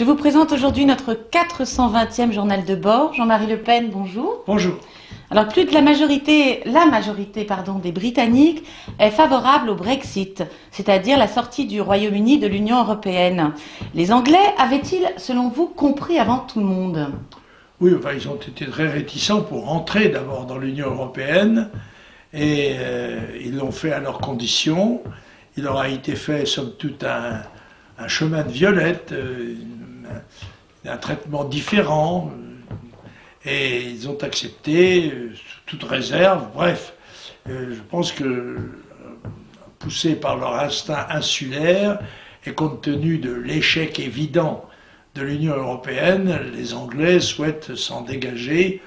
Je vous présente aujourd'hui notre 420e journal de bord. Jean-Marie Le Pen, bonjour. Bonjour. Alors plus de la majorité des Britanniques est favorable au Brexit, c'est-à-dire la sortie du Royaume-Uni de l'Union européenne. Les Anglais avaient-ils, selon vous, compris avant tout le monde ? Oui, enfin, ils ont été très réticents pour entrer d'abord dans l'Union européenne et ils l'ont fait à leurs conditions. Il leur a été fait, somme toute, un chemin de violette, un traitement différent, et ils ont accepté sous toute réserve. Bref, je pense que, poussés par leur instinct insulaire et compte tenu de l'échec évident de l'Union européenne, les Anglais souhaitent s'en dégager,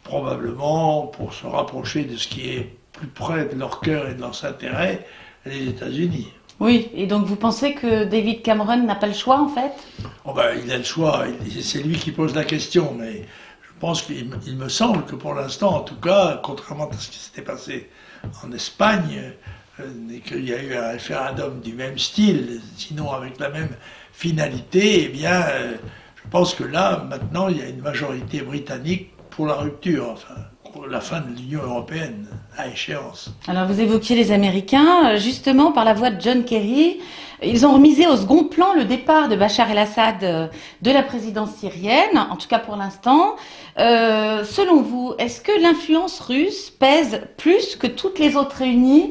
probablement pour se rapprocher de ce qui est plus près de leur cœur et de leurs intérêts, les États-Unis. Oui, et donc vous pensez que David Cameron n'a pas le choix en fait ? Oh ben, il a le choix, c'est lui qui pose la question, mais je pense qu'il me semble que pour l'instant, en tout cas, contrairement à ce qui s'était passé en Espagne, qu'il y a eu un référendum du même style, sinon avec la même finalité, eh bien, je pense que là, maintenant, il y a une majorité britannique pour la rupture, enfin, pour la fin de l'Union européenne, à échéance. Alors vous évoquiez les Américains, justement par la voix de John Kerry, ils ont remisé au second plan le départ de Bachar el-Assad de la présidence syrienne, en tout cas pour l'instant. Selon vous, est-ce que l'influence russe pèse plus que toutes les autres réunies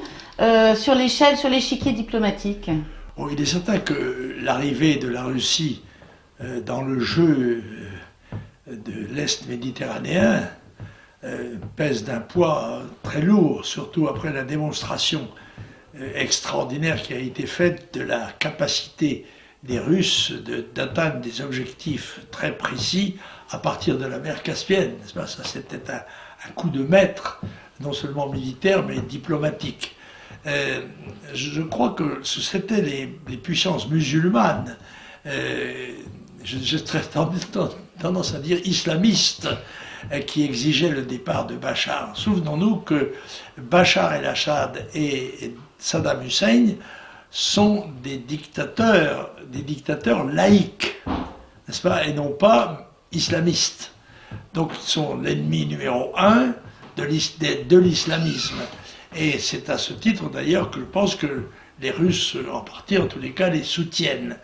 sur l'échiquier diplomatique ? Bon, il est certain que l'arrivée de la Russie dans le jeu de l'Est méditerranéen pèse d'un poids très lourd, surtout après la démonstration extraordinaire qui a été faite de la capacité des Russes d'atteindre des objectifs très précis à partir de la mer Caspienne. Ça, c'était un coup de maître, non seulement militaire, mais diplomatique. Je crois que c'était les puissances musulmanes, j'ai tendance à dire islamistes, qui exigeaient le départ de Bachar. Souvenons-nous que Bachar el-Assad et Saddam Hussein sont des dictateurs laïques, n'est-ce pas, et non pas islamistes. Donc ils sont l'ennemi numéro un de l'islamisme. Et c'est à ce titre d'ailleurs que je pense que les Russes, en partie, en tous les cas, les soutiennent.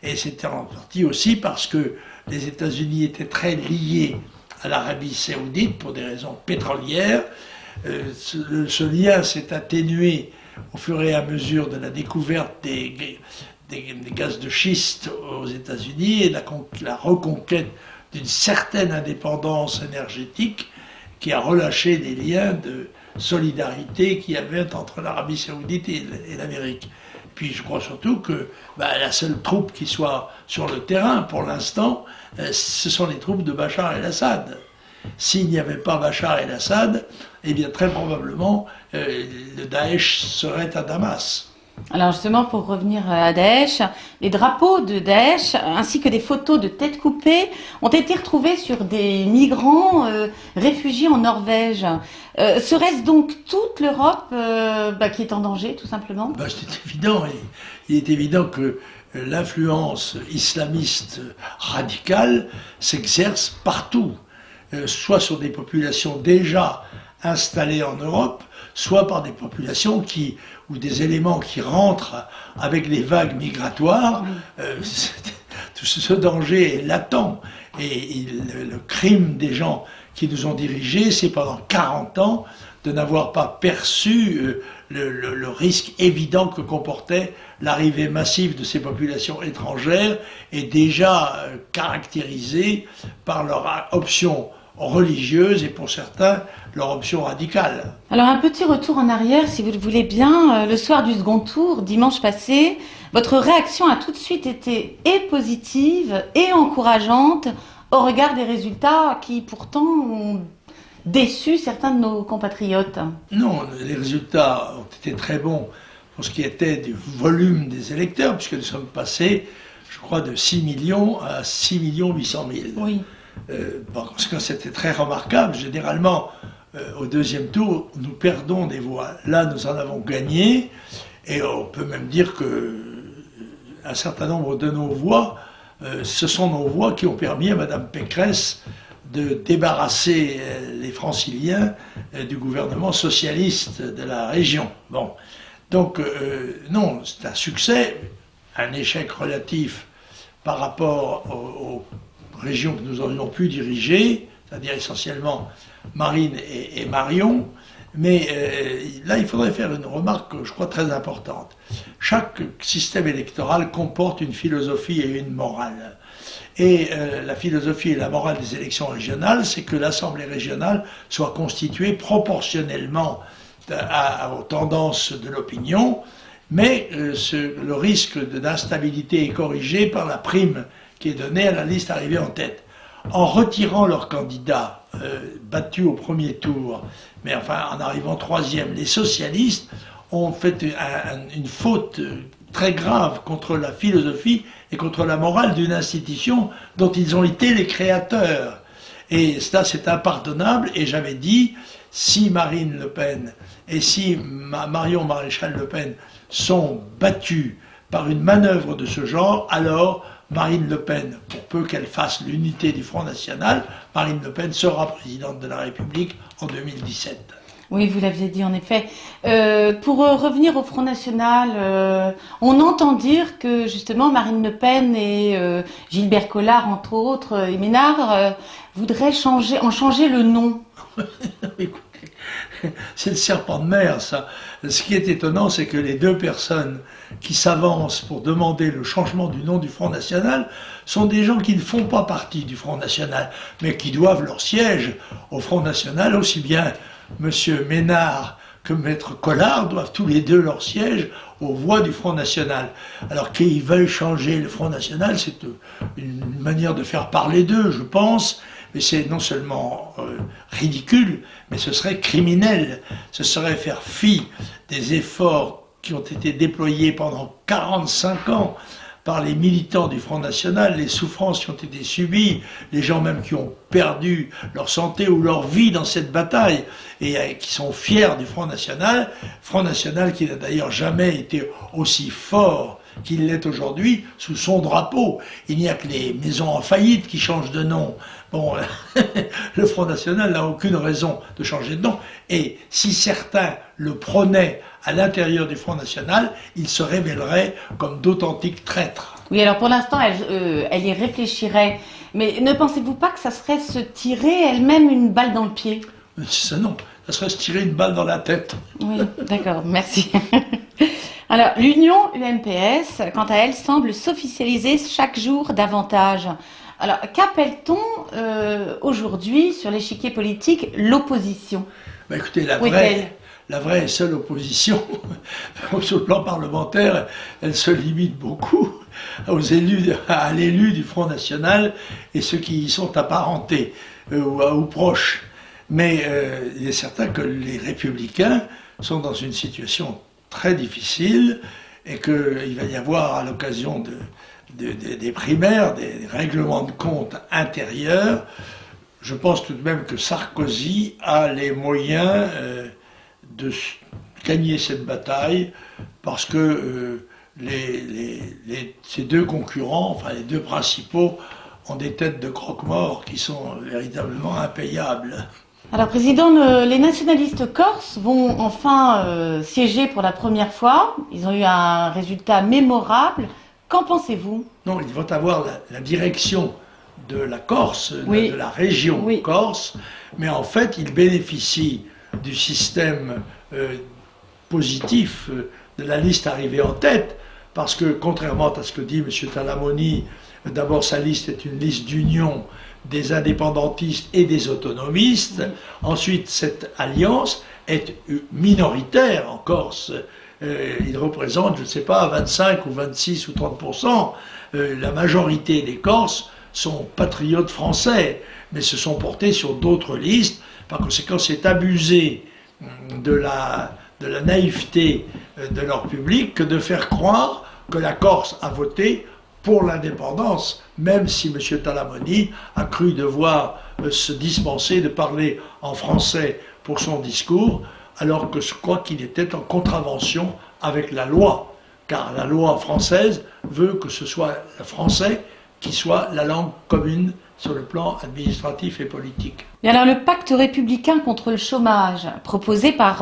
Et c'était en partie aussi parce que les États-Unis étaient très liés à l'Arabie saoudite pour des raisons pétrolières. Ce lien s'est atténué au fur et à mesure de la découverte des gaz de schiste aux États-Unis et la reconquête d'une certaine indépendance énergétique qui a relâché les liens de solidarité qu'il y avait entre l'Arabie saoudite et l'Amérique. Puis je crois surtout que la seule troupe qui soit sur le terrain pour l'instant, ce sont les troupes de Bachar el-Assad. S'il n'y avait pas Bachar el-Assad, eh bien très probablement le Daesh serait à Damas. Alors justement, pour revenir à Daesh, les drapeaux de Daesh ainsi que des photos de têtes coupées ont été retrouvés sur des migrants réfugiés en Norvège. Serait-ce donc toute l'Europe qui est en danger, tout simplement ? C'est évident. Il est évident que l'influence islamiste radicale s'exerce partout, soit sur des populations déjà installées en Europe, soit par des populations ou des éléments qui rentrent avec les vagues migratoires. Tout ce danger est latent. Et le crime des gens qui nous ont dirigés, c'est pendant 40 ans de n'avoir pas perçu le risque évident que comportait l'arrivée massive de ces populations étrangères et déjà caractérisées par leur option religieuse et pour certains leur option radicale. Alors un petit retour en arrière si vous le voulez bien, le soir du second tour, dimanche passé, votre réaction a tout de suite été et positive et encourageante au regard des résultats qui pourtant ont déçu certains de nos compatriotes. Non, les résultats ont été très bons pour ce qui était du volume des électeurs, puisque nous sommes passés, je crois, de 6 millions à 6 800 000. Oui. Par conséquent, c'était très remarquable. Généralement, au deuxième tour, nous perdons des voix. Là, nous en avons gagné, et on peut même dire que un certain nombre de nos voix ce sont nos voix qui ont permis à Mme Pécresse de débarrasser les Franciliens du gouvernement socialiste de la région. Bon. Donc, non, c'est un succès, un échec relatif par rapport aux régions que nous aurions pu diriger, c'est-à-dire essentiellement Marine et Marion. Mais là, il faudrait faire une remarque, je crois, très importante. Chaque système électoral comporte une philosophie et une morale. Et la philosophie et la morale des élections régionales, c'est que l'Assemblée régionale soit constituée proportionnellement aux tendances de l'opinion, mais le risque d'instabilité est corrigé par la prime qui est donnée à la liste arrivée en tête. En retirant leurs candidats battus au premier tour, mais enfin en arrivant troisième, les socialistes ont fait une faute très grave contre la philosophie et contre la morale d'une institution dont ils ont été les créateurs. Et ça, c'est impardonnable, et j'avais dit, si Marine Le Pen et si Marion Maréchal Le Pen sont battus par une manœuvre de ce genre, alors Marine Le Pen, pour peu qu'elle fasse l'unité du Front National, Marine Le Pen sera présidente de la République en 2017. Oui, vous l'aviez dit en effet. Pour revenir au Front National, on entend dire que justement Marine Le Pen et Gilbert Collard, entre autres, et Ménard, voudraient en changer le nom. C'est le serpent de mer, ça. Ce qui est étonnant, c'est que les deux personnes qui s'avancent pour demander le changement du nom du Front National sont des gens qui ne font pas partie du Front National, mais qui doivent leur siège au Front National, aussi bien M. Ménard que Maître Collard doivent tous les deux leur siège aux voix du Front National. Alors qu'ils veulent changer le Front National, c'est une manière de faire parler d'eux, je pense, mais c'est non seulement ridicule, mais ce serait criminel. Ce serait faire fi des efforts qui ont été déployés pendant 45 ans par les militants du Front National, les souffrances qui ont été subies, les gens même qui ont perdu leur santé ou leur vie dans cette bataille et qui sont fiers du Front National qui n'a d'ailleurs jamais été aussi fort qu'il l'est aujourd'hui sous son drapeau. Il n'y a que les maisons en faillite qui changent de nom. Bon, le Front National n'a aucune raison de changer de nom. Et si certains le prônaient à l'intérieur du Front National, il se révélerait comme d'authentiques traîtres. Oui, alors pour l'instant, elle y réfléchirait. Mais ne pensez-vous pas que ça serait se tirer elle-même une balle dans le pied? Ça non, ça serait se tirer une balle dans la tête. Oui, d'accord, merci. Alors, l'Union UMPS, quant à elle, semble s'officialiser chaque jour davantage. Alors, qu'appelle-t-on aujourd'hui sur l'échiquier politique l'opposition? Ben écoutez, la vraie et seule opposition, sur le plan parlementaire, elle se limite beaucoup à l'élu du Front National et ceux qui y sont apparentés ou proches. Mais il est certain que les Républicains sont dans une situation très difficile et qu'il va y avoir à l'occasion des primaires, des règlements de compte intérieurs. Je pense tout de même que Sarkozy a les moyens de gagner cette bataille parce que ces deux concurrents, enfin les deux principaux, ont des têtes de croque-mort qui sont véritablement impayables. Alors, Président, les nationalistes corses vont enfin siéger pour la première fois. Ils ont eu un résultat mémorable. Qu'en pensez-vous? Non, ils vont avoir la direction de la Corse, oui. de la région oui. Corse, mais en fait, ils bénéficient du système positif de la liste arrivée en tête, parce que, contrairement à ce que dit M. Talamoni, d'abord sa liste est une liste d'union des indépendantistes et des autonomistes. Ensuite, cette alliance est minoritaire en Corse. Il représente, je ne sais pas, 25 ou 26 ou 30%. La majorité des Corses sont patriotes français, mais se sont portés sur d'autres listes. Par conséquent, c'est abusé de la naïveté de leur public que de faire croire que la Corse a voté pour l'indépendance, même si M. Talamoni a cru devoir se dispenser de parler en français pour son discours, alors que je crois qu'il était en contravention avec la loi, car la loi française veut que ce soit le français qui soit la langue commune sur le plan administratif et politique. Et alors le pacte républicain contre le chômage, proposé par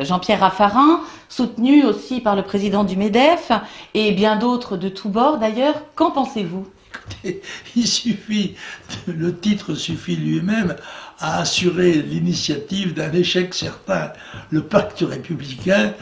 Jean-Pierre Raffarin, soutenu aussi par le président du MEDEF et bien d'autres de tous bords d'ailleurs, qu'en pensez-vous? Il suffit, le titre suffit lui-même à assurer l'initiative d'un échec certain. Le pacte républicain,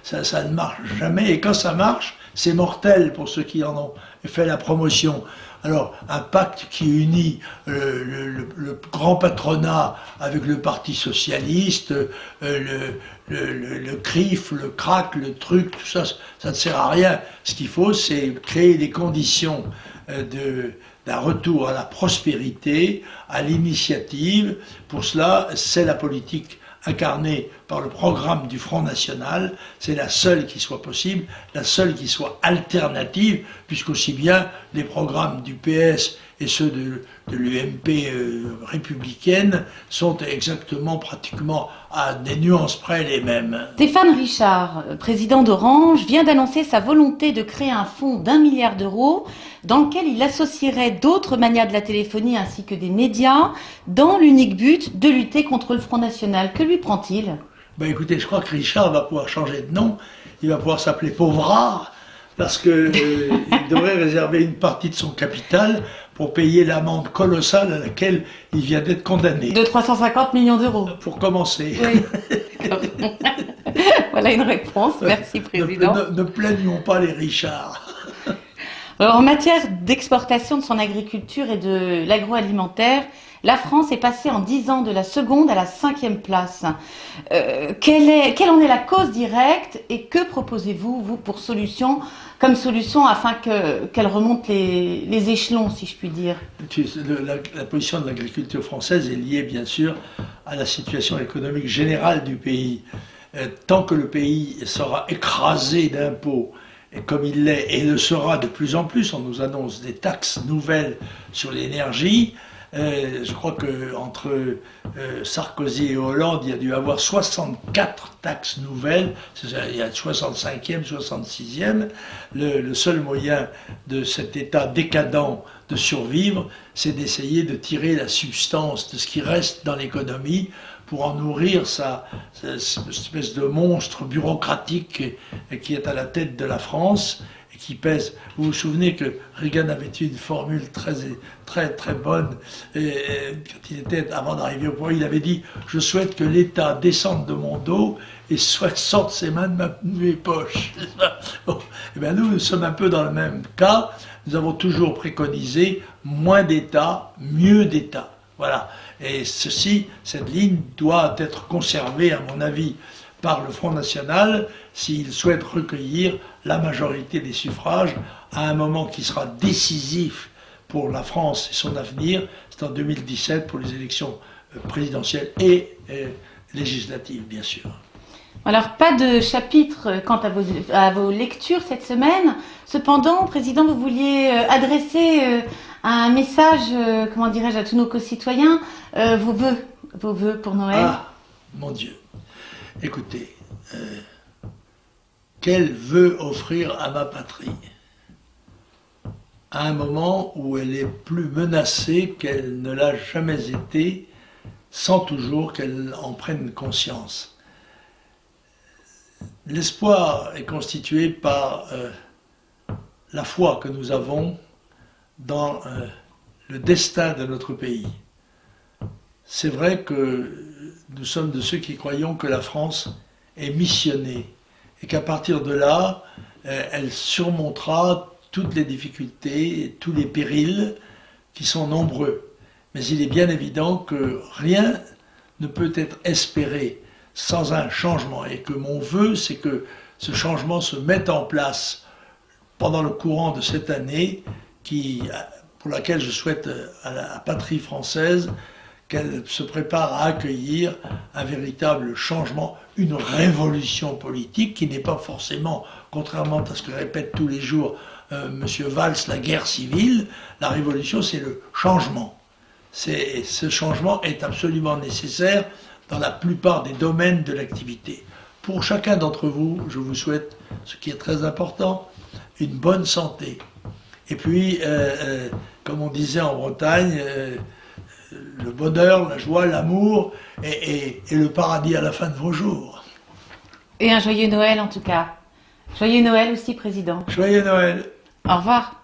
ça ne marche jamais, et quand ça marche, c'est mortel pour ceux qui en ont fait la promotion. Alors, un pacte qui unit le grand patronat avec le Parti socialiste, le CRIF, le CRAC, le truc, tout ça, ça ne sert à rien. Ce qu'il faut, c'est créer les conditions d'un retour à la prospérité, à l'initiative. Pour cela, c'est la politique incarnée par le programme du Front National. C'est la seule qui soit possible, la seule qui soit alternative, puisqu'aussi bien les programmes du PS et ceux de l'UMP républicaine sont exactement, pratiquement à des nuances près les mêmes. Stéphane Richard, président d'Orange, vient d'annoncer sa volonté de créer un fonds d'1 milliard d'euros dans lequel il associerait d'autres manières de la téléphonie ainsi que des médias dans l'unique but de lutter contre le Front National. Que lui prend-il? Ben écoutez, je crois que Richard va pouvoir changer de nom, il va pouvoir s'appeler Pauvrard, parce qu'il devrait réserver une partie de son capital pour payer l'amende colossale à laquelle il vient d'être condamné. De 350 millions d'euros. Pour commencer. Oui. Voilà une réponse. Merci, Président. Ne plaignons pas les Richards. Alors, en matière d'exportation de son agriculture et de l'agroalimentaire, la France est passée en 10 ans de la seconde à la 5e place. Quelle en est la cause directe et que proposez-vous, vous, comme solution afin qu'elle remonte les échelons, si je puis dire? La position de l'agriculture française est liée, bien sûr, à la situation économique générale du pays. Tant que le pays sera écrasé d'impôts, et comme il l'est, et le sera de plus en plus, on nous annonce des taxes nouvelles sur l'énergie. Je crois qu'entre Sarkozy et Hollande, il y a dû avoir 64 taxes nouvelles, il y a 65e, 66e. Le seul moyen de cet état décadent de survivre, c'est d'essayer de tirer la substance de ce qui reste dans l'économie pour en nourrir cette espèce de monstre bureaucratique qui est à la tête de la France et qui pèse. Vous vous souvenez que Reagan avait eu une formule très bonne quand il était, avant d'arriver au pouvoir, il avait dit « Je souhaite que l'État descende de mon dos et sorte ses mains de mes poches. » Bon, et bien nous sommes un peu dans le même cas. Nous avons toujours préconisé moins d'État, mieux d'État. Voilà. Et cette ligne doit être conservée, à mon avis, par le Front National s'il souhaite recueillir la majorité des suffrages à un moment qui sera décisif pour la France et son avenir. C'est en 2017 pour les élections présidentielles et législatives, bien sûr. Alors, pas de chapitre quant à vos lectures cette semaine. Cependant, Président, vous vouliez adresser un message, comment dirais-je, à tous nos concitoyens, vos vœux pour Noël. Ah, mon Dieu. Écoutez, quel vœu offrir à ma patrie à un moment où elle est plus menacée qu'elle ne l'a jamais été, sans toujours qu'elle en prenne conscience. L'espoir est constitué par la foi que nous avons dans le destin de notre pays. C'est vrai que nous sommes de ceux qui croyons que la France est missionnée et qu'à partir de là, elle surmontera toutes les difficultés et tous les périls qui sont nombreux. Mais il est bien évident que rien ne peut être espéré sans un changement, et que mon vœu, c'est que ce changement se mette en place pendant le courant de cette année, pour laquelle je souhaite à la patrie française qu'elle se prépare à accueillir un véritable changement, une révolution politique qui n'est pas forcément, contrairement à ce que répète tous les jours M. Valls, la guerre civile. La révolution, c'est le changement. Ce changement est absolument nécessaire dans la plupart des domaines de l'activité. Pour chacun d'entre vous, je vous souhaite, ce qui est très important, une bonne santé Et puis, comme on disait en Bretagne, le bonheur, la joie, l'amour et le paradis à la fin de vos jours. Et un joyeux Noël en tout cas. Joyeux Noël aussi, Président. Joyeux Noël! Au revoir.